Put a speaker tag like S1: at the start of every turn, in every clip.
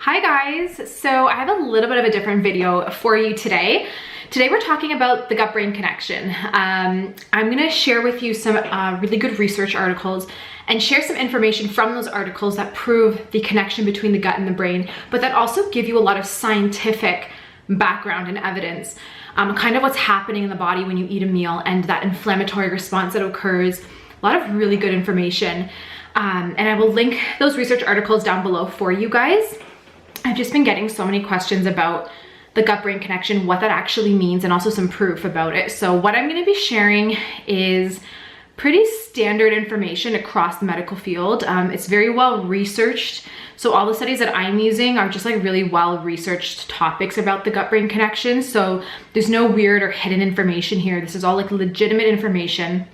S1: Hi guys, so I have a little bit of a different video for you today. Today we're talking about the gut-brain connection. I'm gonna share with you some really good research articles and share some information from those articles that prove the connection between the gut and the brain, but that also give you a lot of scientific background and evidence, kind of what's happening in the body when you eat a meal and that inflammatory response that occurs. A lot of really good information. And I will link those research articles down below for you guys. I've just been getting so many questions about the gut-brain connection, what that actually means, and also some proof about it. So what I'm going to be sharing is pretty standard information across the medical field. It's very well researched. So all the studies that I'm using are just like really well researched topics about the gut-brain connection. So there's no weird or hidden information here. This is all like legitimate information.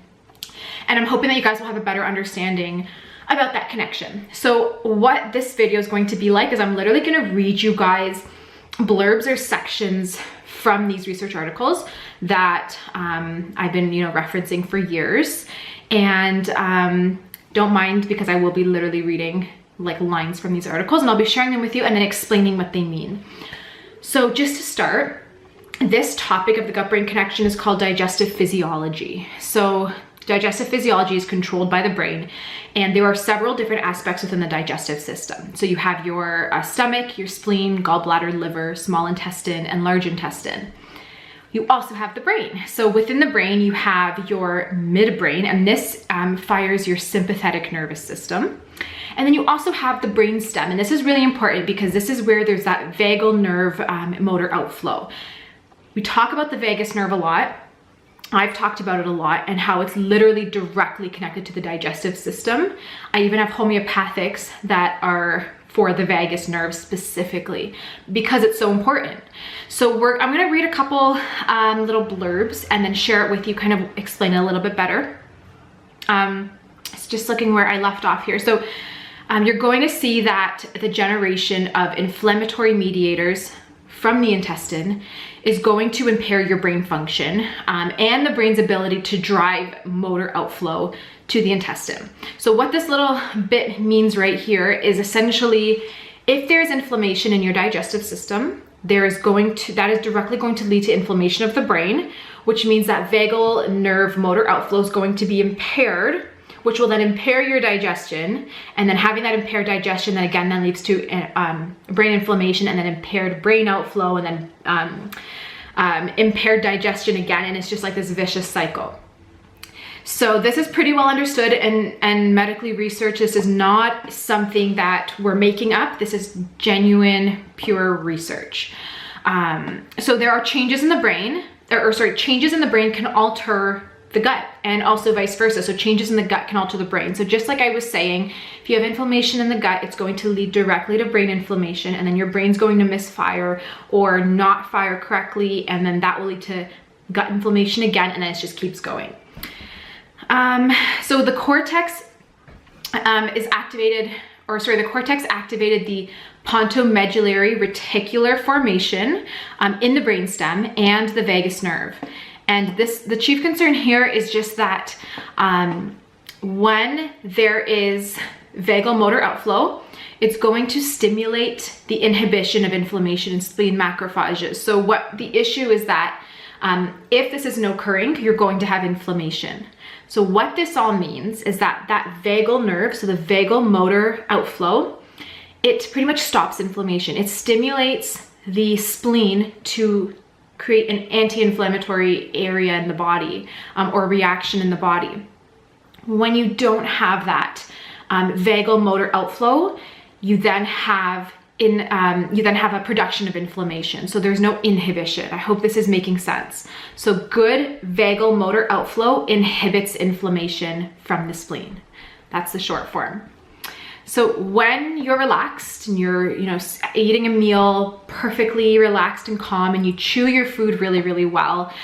S1: And I'm hoping that you guys will have a better understanding about that connection. So what this video is going to be like is I'm literally going to read you guys blurbs or sections from these research articles that I've been, referencing for years. And don't mind, because I will be literally reading like lines from these articles, and I'll be sharing them with you and then explaining what they mean. So just to start, this topic of the gut-brain connection is called digestive physiology. So digestive physiology is controlled by the brain, and there are several different aspects within the digestive system. So you have your stomach, your spleen, gallbladder, liver, small intestine, and large intestine. You also have the brain. So within the brain, you have your midbrain, and this fires your sympathetic nervous system. And then you also have the brain stem, and this is really important because this is where there's that vagal nerve motor outflow. We talk about the vagus nerve a lot. I've talked about it a lot and how it's literally directly connected to the digestive system. I even have homeopathics that are for the vagus nerve specifically because it's so important. So I'm gonna read a couple little blurbs and then share it with you, kind of explain it a little bit better. It's just looking where I left off here. So you're going to see that the generation of inflammatory mediators from the intestine is going to impair your brain function and the brain's ability to drive motor outflow to the intestine. So what this little bit means right here is essentially, if there's inflammation in your digestive system, that is directly going to lead to inflammation of the brain, which means that vagal nerve motor outflow is going to be impaired, which will then impair your digestion, and then having that impaired digestion then again leads to brain inflammation, and then impaired brain outflow, and then impaired digestion again, and it's just like this vicious cycle. So this is pretty well understood and medically researched. This is not something that we're making up. This is genuine, pure research. So there are changes in the brain, changes in the brain can alter the gut, and also vice versa. So changes in the gut can alter the brain. So just like I was saying, if you have inflammation in the gut, it's going to lead directly to brain inflammation, and then your brain's going to misfire or not fire correctly, and then that will lead to gut inflammation again, and then it just keeps going. So the cortex the cortex activated the pontomedullary reticular formation in the brainstem and the vagus nerve. And the chief concern here is just that when there is vagal motor outflow, it's going to stimulate the inhibition of inflammation in spleen macrophages. So what the issue is that if this isn't occurring, you're going to have inflammation. So what this all means is that vagal nerve, so the vagal motor outflow, it pretty much stops inflammation. It stimulates the spleen to create an anti-inflammatory area in the body or reaction in the body. When you don't have that vagal motor outflow, you then have a production of inflammation. So there's no inhibition. I hope this is making sense. So good vagal motor outflow inhibits inflammation from the spleen. That's the short form. So when you're relaxed and you're, eating a meal perfectly relaxed and calm, and you chew your food really, really well,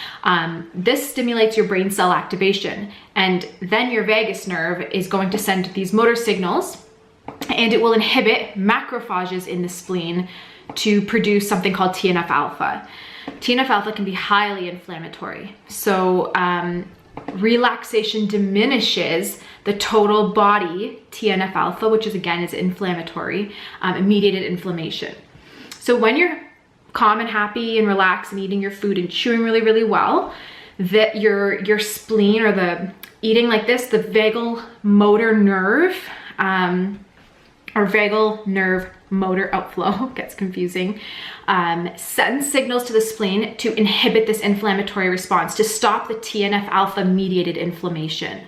S1: this stimulates your brain cell activation. And then your vagus nerve is going to send these motor signals, and it will inhibit macrophages in the spleen to produce something called TNF-alpha. TNF-alpha can be highly inflammatory. So relaxation diminishes the total body TNF alpha, which is again is inflammatory, mediated inflammation. So when you're calm and happy and relaxed and eating your food and chewing really, really well, that your spleen, or the eating like this, the vagal motor nerve, or vagal nerve motor outflow, gets confusing, sends signals to the spleen to inhibit this inflammatory response, to stop the TNF alpha mediated inflammation.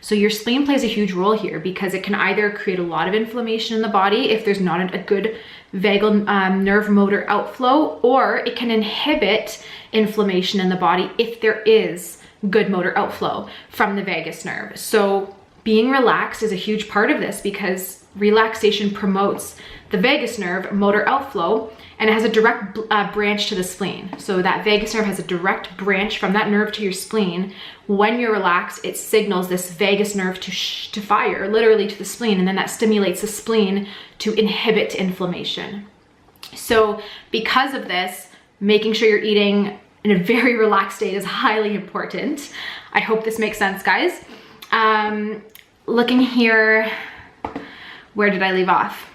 S1: So your spleen plays a huge role here, because it can either create a lot of inflammation in the body if there's not a good vagal nerve motor outflow, or it can inhibit inflammation in the body if there is good motor outflow from the vagus nerve. So being relaxed is a huge part of this, because relaxation promotes the vagus nerve motor outflow, and it has a direct branch to the spleen. So that vagus nerve has a direct branch from that nerve to your spleen. When you're relaxed, it signals this vagus nerve to fire literally to the spleen, and then that stimulates the spleen to inhibit inflammation. So because of this, making sure you're eating in a very relaxed state is highly important. I hope this makes sense, guys. Looking here, where did I leave off?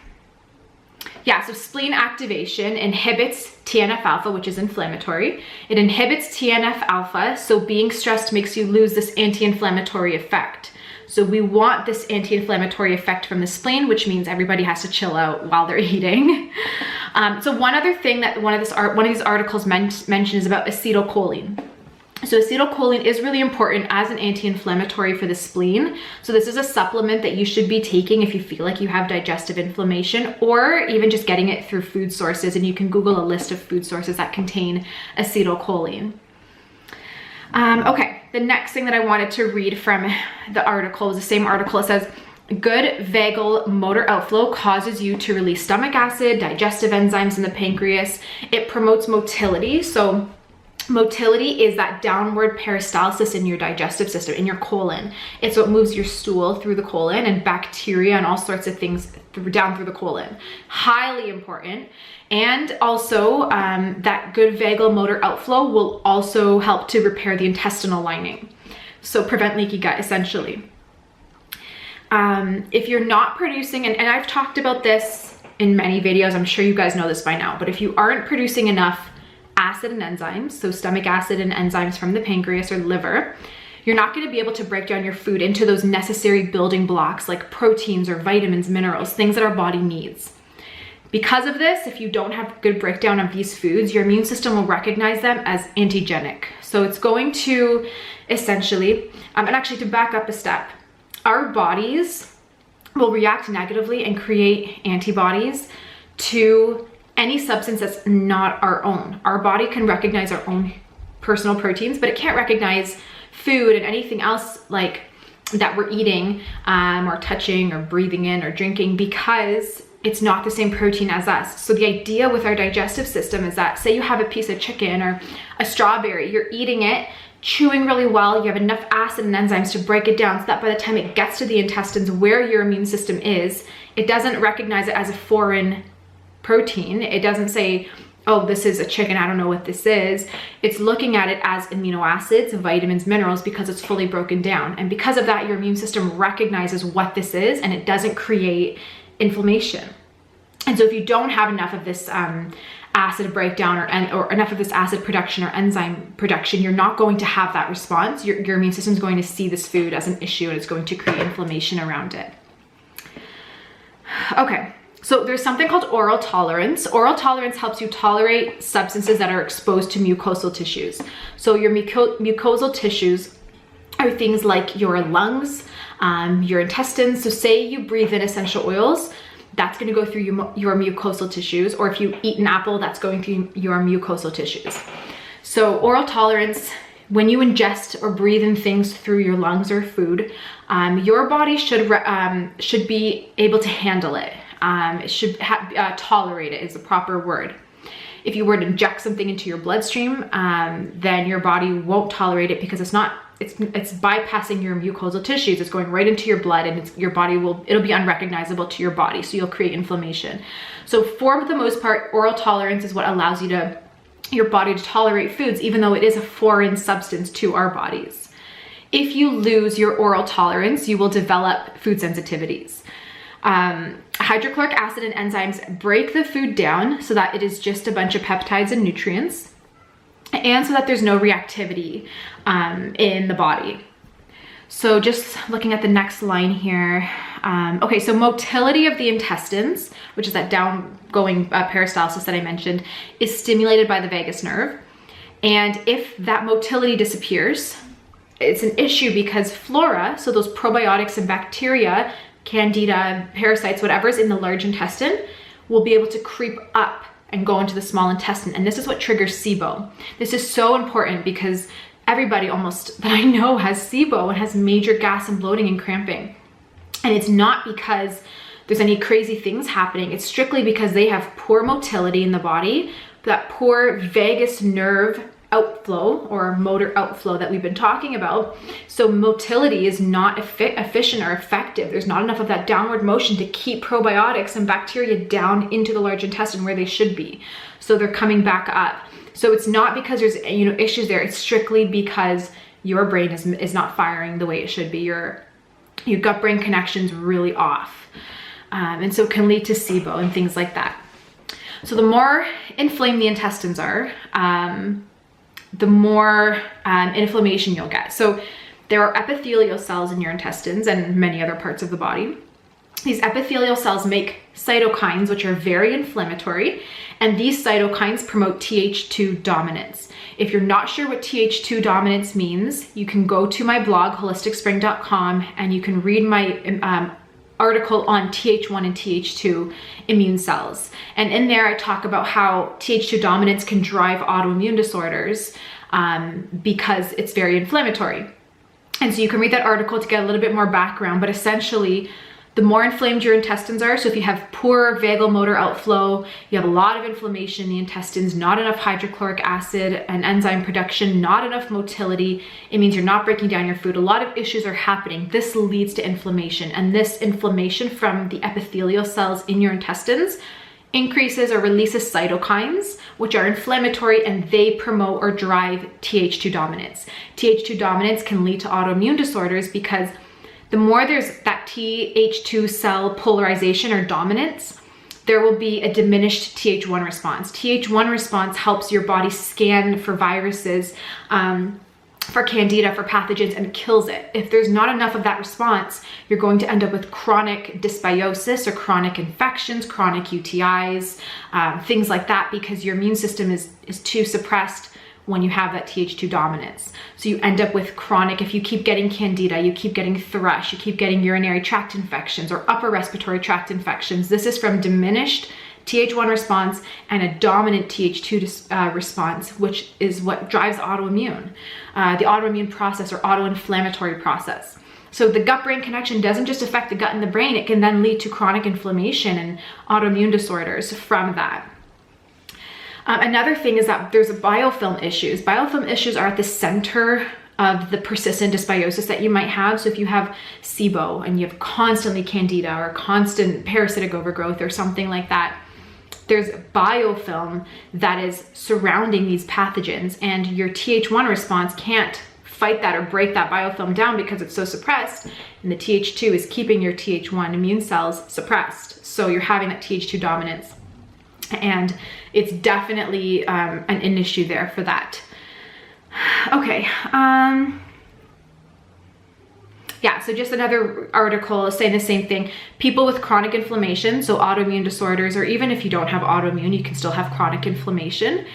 S1: Yeah, so spleen activation inhibits TNF alpha, which is inflammatory. It inhibits TNF alpha, so being stressed makes you lose this anti-inflammatory effect. So we want this anti-inflammatory effect from the spleen, which means everybody has to chill out while they're eating. So one other thing that one of these articles mentions is about acetylcholine. So acetylcholine is really important as an anti-inflammatory for the spleen. So this is a supplement that you should be taking if you feel like you have digestive inflammation, or even just getting it through food sources. And you can Google a list of food sources that contain acetylcholine. Okay, the next thing that I wanted to read from the article was the same article. It says, good vagal motor outflow causes you to release stomach acid, digestive enzymes in the pancreas. It promotes motility. So motility is that downward peristalsis in your digestive system, in your colon. It's what moves your stool through the colon, and bacteria and all sorts of things down through the colon. Highly important. And also that good vagal motor outflow will also help to repair the intestinal lining. So prevent leaky gut, essentially. If you're not producing, and I've talked about this in many videos, I'm sure you guys know this by now, but if you aren't producing enough acid and enzymes, so stomach acid and enzymes from the pancreas or liver, you're not going to be able to break down your food into those necessary building blocks like proteins or vitamins, minerals, things that our body needs. Because of this, if you don't have good breakdown of these foods, your immune system will recognize them as antigenic. So it's going to essentially, and actually to back up a step, our bodies will react negatively and create antibodies to any substance that's not our own. Our body can recognize our own personal proteins, but it can't recognize food and anything else like that we're eating or touching or breathing in or drinking, because it's not the same protein as us. So the idea with our digestive system is that, say you have a piece of chicken or a strawberry, you're eating it, chewing really well, you have enough acid and enzymes to break it down so that by the time it gets to the intestines where your immune system is, it doesn't recognize it as a foreign protein. It doesn't say, oh, this is a chicken, I don't know what this is. It's looking at it as amino acids, vitamins, minerals, because it's fully broken down. And because of that, your immune system recognizes what this is, and it doesn't create inflammation. And so if you don't have enough of this acid breakdown or enough of this acid production or enzyme production, you're not going to have that response. Your immune system is going to see this food as an issue, and it's going to create inflammation around it. Okay. So there's something called oral tolerance. Oral tolerance helps you tolerate substances that are exposed to mucosal tissues. So your mucosal tissues are things like your lungs, your intestines. So say you breathe in essential oils, that's going to go through your mucosal tissues. Or if you eat an apple, that's going through your mucosal tissues. So oral tolerance, when you ingest or breathe in things through your lungs or food, your body should be able to handle it. It should tolerate it is the proper word. If you were to inject something into your bloodstream, then your body won't tolerate it, because it's bypassing your mucosal tissues. It's going right into your blood, and your body it'll be unrecognizable to your body. So you'll create inflammation. So for the most part, oral tolerance is what allows your body to tolerate foods, even though it is a foreign substance to our bodies. If you lose your oral tolerance, you will develop food sensitivities. Hydrochloric acid and enzymes break the food down so that it is just a bunch of peptides and nutrients, and so that there's no reactivity in the body. So just looking at the next line here. Okay, so motility of the intestines, which is that downgoing peristalsis that I mentioned, is stimulated by the vagus nerve. And if that motility disappears, it's an issue because flora, so those probiotics and bacteria, candida, parasites, whatever's in the large intestine, will be able to creep up and go into the small intestine. And this is what triggers SIBO. This is so important because everybody almost that I know has SIBO and has major gas and bloating and cramping. And it's not because there's any crazy things happening. It's strictly because they have poor motility in the body, that poor vagus nerve outflow or motor outflow that we've been talking about. So motility is not efficient or effective. There's not enough of that downward motion to keep probiotics and bacteria down into the large intestine where they should be. So they're coming back up. So it's not because there's issues there. It's strictly because your brain is not firing the way it should be. Your gut-brain connection's really off. And so it can lead to SIBO and things like that. So the more inflamed the intestines are, the more inflammation you'll get. So there are epithelial cells in your intestines and many other parts of the body. These epithelial cells make cytokines, which are very inflammatory, and these cytokines promote Th2 dominance. If you're not sure what Th2 dominance means, you can go to my blog, holisticspring.com, and you can read my article on Th1 and Th2 immune cells. And in there I talk about how Th2 dominance can drive autoimmune disorders because it's very inflammatory. And so you can read that article to get a little bit more background, but essentially the more inflamed your intestines are, so if you have poor vagal motor outflow, you have a lot of inflammation in the intestines, not enough hydrochloric acid and enzyme production, not enough motility, it means you're not breaking down your food. A lot of issues are happening. This leads to inflammation, and this inflammation from the epithelial cells in your intestines increases or releases cytokines, which are inflammatory, and they promote or drive Th2 dominance. Th2 dominance can lead to autoimmune disorders because the more there's that Th2 cell polarization or dominance, there will be a diminished Th1 response. Th1 response helps your body scan for viruses, for candida, for pathogens, and kills it. If there's not enough of that response, you're going to end up with chronic dysbiosis or chronic infections, chronic UTIs, things like that, because your immune system is too suppressed when you have that Th2 dominance. So you end up with chronic, if you keep getting candida, you keep getting thrush, you keep getting urinary tract infections or upper respiratory tract infections. This is from diminished Th1 response and a dominant Th2 response, which is what drives autoimmune, the autoimmune process or autoinflammatory process. So the gut-brain connection doesn't just affect the gut and the brain, it can then lead to chronic inflammation and autoimmune disorders from that. Another thing is that there's biofilm issues. Biofilm issues are at the center of the persistent dysbiosis that you might have. So if you have SIBO and you have constantly candida or constant parasitic overgrowth or something like that, there's biofilm that is surrounding these pathogens, and your Th1 response can't fight that or break that biofilm down because it's so suppressed, and the Th2 is keeping your Th1 immune cells suppressed. So you're having that Th2 dominance. And it's definitely an issue there for that. Okay. Yeah, so just another article saying the same thing. People with chronic inflammation, so autoimmune disorders, or even if you don't have autoimmune, you can still have chronic inflammation.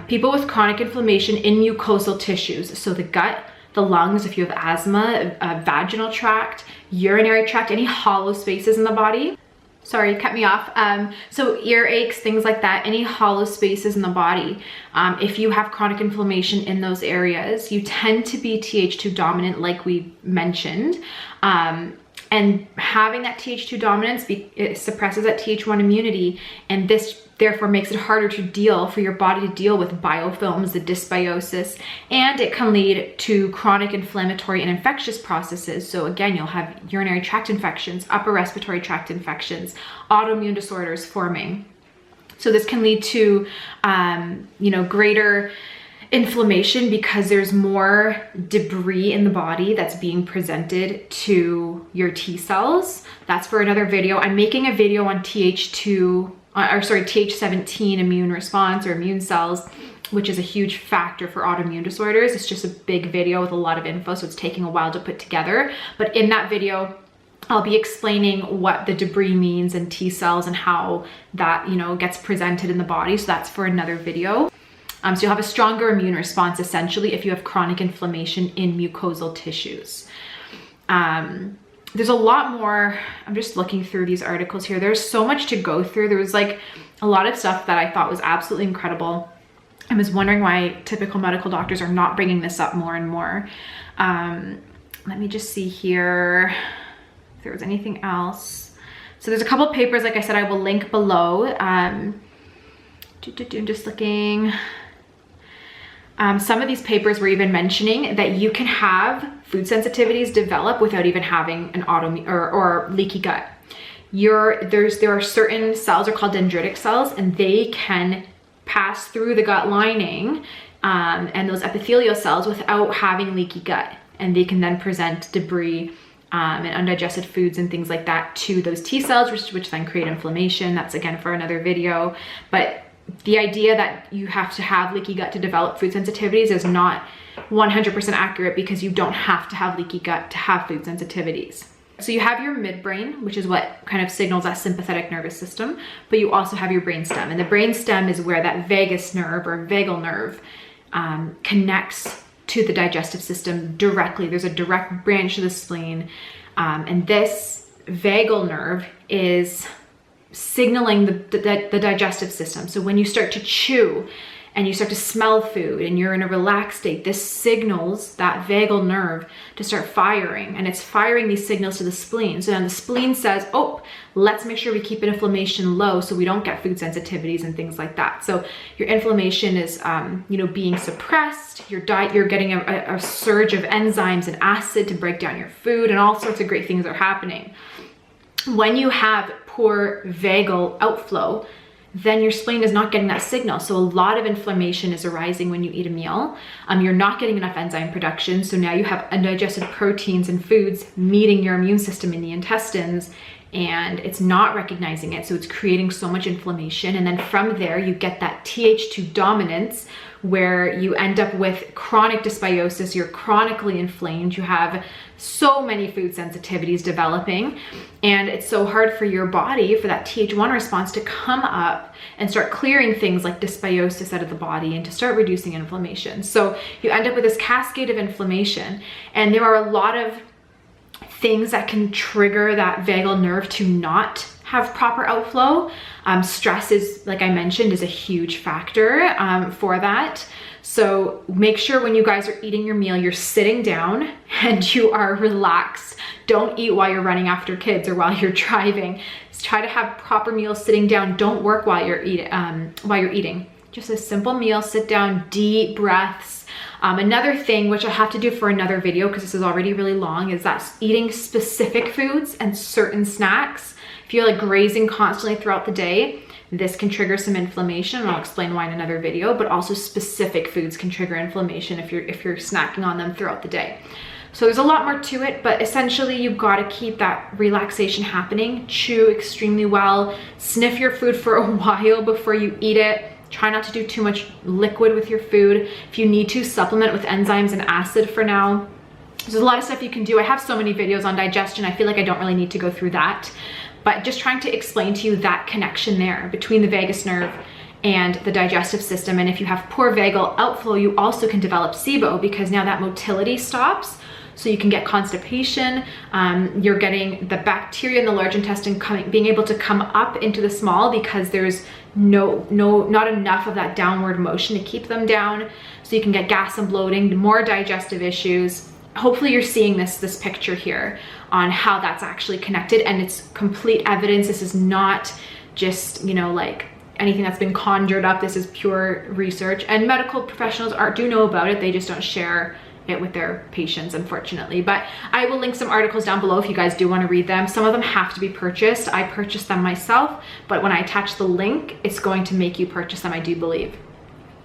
S1: People with chronic inflammation in mucosal tissues, so the gut, the lungs, if you have asthma, vaginal tract, urinary tract, any hollow spaces in the body. Sorry, cut me off. So ear aches, things like that, any hollow spaces in the body. If you have chronic inflammation in those areas, you tend to be Th2 dominant, like we mentioned. And having that Th2 dominance, it suppresses that Th1 immunity, and this therefore makes it harder for your body to deal with biofilms, the dysbiosis, and it can lead to chronic inflammatory and infectious processes. So again, you'll have urinary tract infections, upper respiratory tract infections, autoimmune disorders forming. So this can lead to, greater inflammation because there's more debris in the body that's being presented to your T cells. That's for another video. I'm making a video on TH17 immune response or immune cells, which is a huge factor for autoimmune disorders. It's just a big video with a lot of info, so it's taking a while to put together. But in that video, I'll be explaining what the debris means in T cells and how that, gets presented in the body. So that's for another video. So you'll have a stronger immune response essentially if you have chronic inflammation in mucosal tissues. There's a lot more. I'm just looking through these articles here. There's so much to go through. There was like a lot of stuff that I thought was absolutely incredible. I was wondering why typical medical doctors are not bringing this up more and more. Let me just see here if there was anything else. So there's a couple of papers, like I said, I will link below. I'm just looking. Some of these papers were even mentioning that you can have food sensitivities develop without even having an or leaky gut. There are certain cells are called dendritic cells, and they can pass through the gut lining and those epithelial cells without having leaky gut, and they can then present debris and undigested foods and things like that to those T cells, which then create inflammation. That's again for another video. But the idea that you have to have leaky gut to develop food sensitivities is not 100% accurate, because you don't have to have leaky gut to have food sensitivities. So you have your midbrain, which is what kind of signals that sympathetic nervous system, but you also have your brainstem. And the brainstem is where that vagus nerve or vagal nerve connects to the digestive system directly. There's a direct branch to the spleen. And this vagal nerve is signaling the digestive system. So when you start to chew and you start to smell food and you're in a relaxed state, this signals that vagal nerve to start firing, and it's firing these signals to the spleen. So then the spleen says, oh, let's make sure we keep inflammation low so we don't get food sensitivities and things like that. So your inflammation is being suppressed. You're getting a surge of enzymes and acid to break down your food, and all sorts of great things are happening. When you have poor vagal outflow, then your spleen is not getting that signal. So a lot of inflammation is arising when you eat a meal. You're not getting enough enzyme production. So now you have undigested proteins and foods meeting your immune system in the intestines, and it's not recognizing it. So it's creating so much inflammation. And then from there, you get that Th2 dominance, where you end up with chronic dysbiosis. You're chronically inflamed. You have so many food sensitivities developing, and it's so hard for your body, for that Th1 response to come up and start clearing things like dysbiosis out of the body and to start reducing inflammation. So you end up with this cascade of inflammation, and there are a lot of things that can trigger that vagal nerve to not have proper outflow. Stress is, like I mentioned, is a huge factor for that. So make sure when you guys are eating your meal, you're sitting down and you are relaxed. Don't eat while you're running after kids or while you're driving. Just try to have proper meals sitting down. Don't work while you're eating. Just a simple meal, sit down, deep breaths. Another thing, which I have to do for another video because this is already really long, is that eating specific foods and certain snacks. If you're like grazing constantly throughout the day, this can trigger some inflammation, and I'll explain why in another video, but also specific foods can trigger inflammation if you're snacking on them throughout the day. So there's a lot more to it, but essentially you've got to keep that relaxation happening, chew extremely well, sniff your food for a while before you eat it. Try not to do too much liquid with your food. If you need to, supplement with enzymes and acid for now. There's a lot of stuff you can do. I have so many videos on digestion. I feel like I don't really need to go through that, but just trying to explain to you that connection there between the vagus nerve and the digestive system. And if you have poor vagal outflow, you also can develop SIBO, because now that motility stops. So you can get constipation. You're getting the bacteria in the large intestine being able to come up into the small, because there's not enough of that downward motion to keep them down. So you can get gas and bloating, more digestive issues. Hopefully you're seeing this picture here on how that's actually connected, and it's complete evidence. This is not just, like anything that's been conjured up. This is pure research, and medical professionals do know about it. They just don't share it with their patients, unfortunately. But I will link some articles down below if you guys do want to read them. Some of them have to be purchased. I purchased them myself, but when I attach the link, it's going to make you purchase them, I do believe.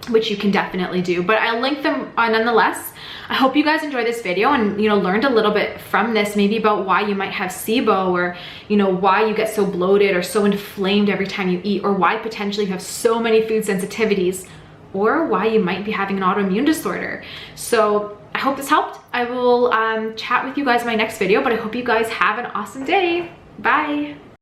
S1: which you can definitely do, but I'll link them nonetheless. I hope you guys enjoyed this video and, you know, learned a little bit from this, maybe about why you might have SIBO, or, you know, why you get so bloated or so inflamed every time you eat, or why potentially you have so many food sensitivities, or why you might be having an autoimmune disorder. So I hope this helped. I will chat with you guys in my next video, but I hope you guys have an awesome day. Bye.